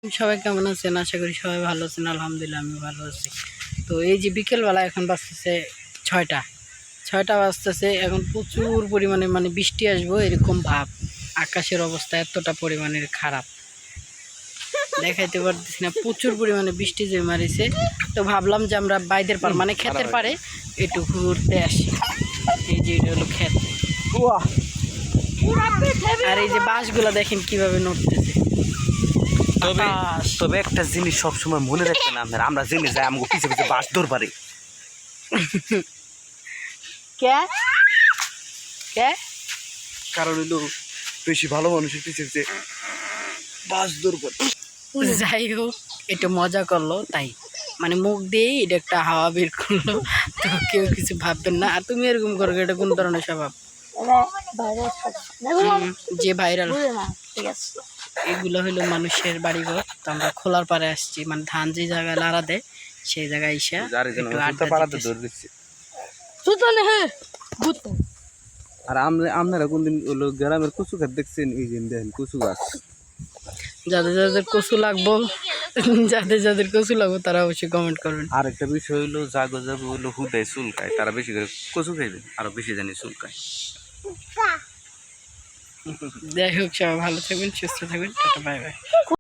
সবাই কেমন আছেন? আশা করি সবাই ভালো আছেন। আলহামদুলিল্লাহ আমি ভালো আছি। তো এই যে বিকেলবেলা এখন বাজতেছে 6টা বাজতেছে। এখন প্রচুর পরিমাণে বৃষ্টি আসবো এরকম ভাব। আকাশের অবস্থা এতটা পরিমাণের খারাপ, দেখাইতে পারতেছি না। প্রচুর পরিমাণে বৃষ্টি যে মারিছে, তো ভাবলাম যে আমরা বাইদের পার ক্ষেতের পারে একটু ঘুরতে আসি। এই যে এটা হলো ক্ষেত, আর এই যে বাঁশগুলা দেখেন কিভাবে নড়তেছে। তবে একটা জিনিস সবসময় মনে রাখবেন আমরা জেনে যাই আমাকে পিছে পিছে বাস ধর পারে। কারণ হইলো বেশি ভালো মানুষের পিছে পিছে বাস ধর পারে। যাই হোক, একটু মজা করলো তাই, মুখ দিয়েই এটা একটা হাওয়া বের করলো। তো কেউ কিছু ভাববেন না। আর তুমি এরকম করো, এটা কোন ধরনের স্বভাব? যে ভাইরাল, এগুলো হইলো মানুষের বাড়িঘর। তো আমরা খোলার পারে আসছি, ধান যে জায়গায় লাড়া দেয় সেই জায়গায় এসে আর আপনারা কোনদিন গ্রামের কচু গাছ দেখছেন? এই যে দেখেন কচু গাছ। যাদের যাদের কচু লাগবো তারা অবশ্যই কমেন্ট করবেন। আর একটা বিষয় হইলো জাগো জাগো হইলো হুদায় চুলকায়, তারা বেশি করে কচু খাইবে, আরো বেশি জানি চুলকায়। যাই হোক, সবাই ভালো থাকবেন, সুস্থ থাকবেন, টাটা, বাই বাই।